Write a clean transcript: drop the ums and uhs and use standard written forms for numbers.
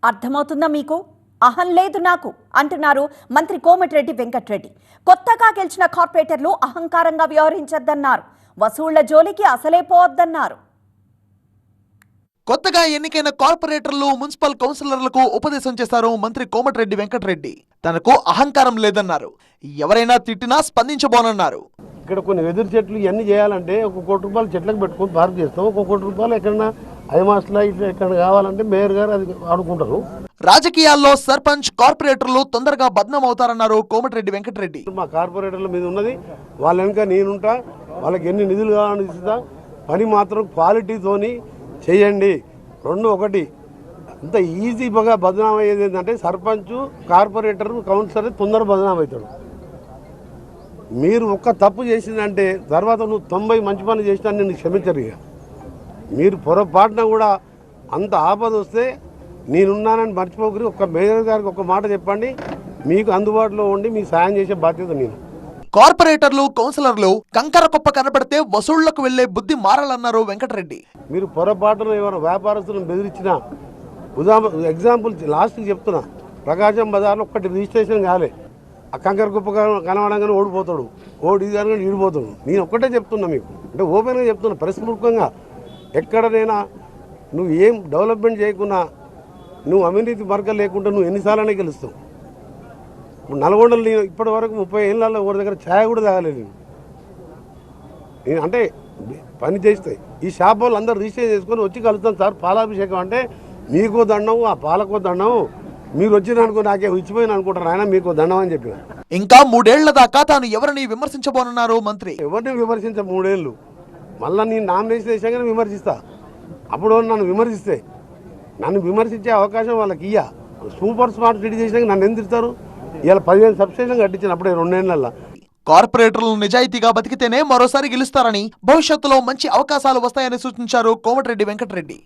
అర్థమవుతుందా మీకు? అహం లేదు నాకు అంటున్నారు మంత్రి కోమటిరెడ్డి వెంకటరెడ్డి. కొత్తగా గెలిచిన కార్పొరేటర్లు అహంకారంగా వ్యవహరించొద్దన్నారు. వసూళ్ల జోలికి అసలే పోవద్దన్నారు. కొత్తగా ఎన్నికైన కార్పొరేటర్లు మున్సిపల్ కౌన్సిలర్లకు ఉపదేశం చేశారు మంత్రి కోమటిరెడ్డి వెంకటరెడ్డి. తనకు అహంకారం లేదన్నారు. ఎవరైనా తిట్టినా స్పందించబోనన్నారు. ఇక్కడ కొన్ని వెదురు చెట్లు ఇవన్నీ చేయాలంటే 1 కోటి రూపాయలు చెట్లకు పెట్టుకొని పార్క్ చేస్తాం. 1 కోటి రూపాయలు ఎక్కడన్నా ఐమాస్లా ఇట్లా ఎక్కడ కావాలంటే మేయర్ గారు అది ఆడుకుంటారు. రాజకీయాల్లో సర్పంచ్ కార్పొరేటర్లు తొందరగా బద్నాం అవుతారన్నారు కోమటిరెడ్డి వెంకటరెడ్డి. మా కార్పొరేటర్ల మీద ఉన్నది వాళ్ళ వెనుక నేనుంటా, వాళ్ళకి ఎన్ని నిధులు కావాలని ఇస్తా, పని మాత్రం క్వాలిటీతోని చేయండి. 2 అంత ఈజీగా బదనాం అయ్యేది ఏంటంటే సర్పంచ్ కార్పొరేటర్ కౌన్సిలర్ తొందర బదనాం అవుతాడు. మీరు ఒక్క తప్పు చేసిందంటే తర్వాత నువ్వు 90 మంచి పనులు చేసినా నేను క్షమించరు. ఇక మీరు పొరపాటున కూడా అంత ఆపద వస్తే నేనున్నానని మర్చిపోకరి. ఒక్క మేయర్ గారికి ఒక మాట చెప్పండి, మీకు అందుబాటులో ఉండి మీకు సాయం చేసే బాధ్యత నేను. కార్పొరేటర్లు కౌన్సిలర్లు కంకర కుప్ప కనబడితే వసూళ్లకు వెళ్లే బుద్ధి మారాలన్నారు వెంకటరెడ్డి. మీరు పొరపాటున ఎవరైనా వ్యాపారస్తులను బెదిరించినా, ఎగ్జాంపుల్ లాస్ట్కి చెప్తున్నా, ప్రకాశం బజార్లో ఒక్కటి రిజిస్ట్రేషన్ కాలే, ఆ కంకర కుప్ప కనబడంగానే ఓడిపోతాడు, కానీ ఈడిపోతాడు. నేను ఒక్కటే చెప్తున్నా మీకు, అంటే ఓపెన్గా చెప్తున్నా, పరిస్ఫూర్తికంగా. ఎక్కడనైనా నువ్వు ఏం డెవలప్మెంట్ చేయకున్నా, నువ్వు అవినీతి మార్గం లేకుండా నువ్వు ఎన్నిసార్లనే గెలుస్తావు. నల్గొండలు నేను ఇప్పటి వరకు 30 ఏళ్ళలో ఎవరి దగ్గర ఛాయ కూడా తాగలేదు. నేను అంటే పని చేస్తే ఈ షాప్ వాళ్ళు అందరూ రిజిస్టర్ చేసుకొని వచ్చి కలుస్తాను సార్ పాలాభిషేకం అంటే, మీకో దండం ఆ పాలకో దండం, మీరు వచ్చిననుకో నాకే ఇచ్చిపోయిన అనుకుంటారు ఆయన, మీకు దండం అని చెప్పి. ఇంకా 3 ఏళ్ల దాకా తాను ఎవరిని విమర్శించబోనన్నారు మంత్రి. ఎవరిని విమర్శించ 3 ఏళ్ళు మళ్ళీ నేను నామినేషన్ చేసాగానే విమర్శిస్తా. అప్పుడు నన్ను విమర్శించే అవకాశం వాళ్ళకి ఇయ్య. సూపర్ స్మార్ట్ సిటీ చేసినాక నన్ను ఎందుకు తిడతారు? ఇలా 15 సబ్స్టేషన్ కట్టించిన అప్పుడే 2 ఏళ్ళల్లో. కార్పొరేటర్లు నిజాయితీగా బతికితేనే మరోసారి గెలుస్తారని, భవిష్యత్తులో మంచి అవకాశాలు వస్తాయని సూచించారు కోమటిరెడ్డి వెంకటరెడ్డి.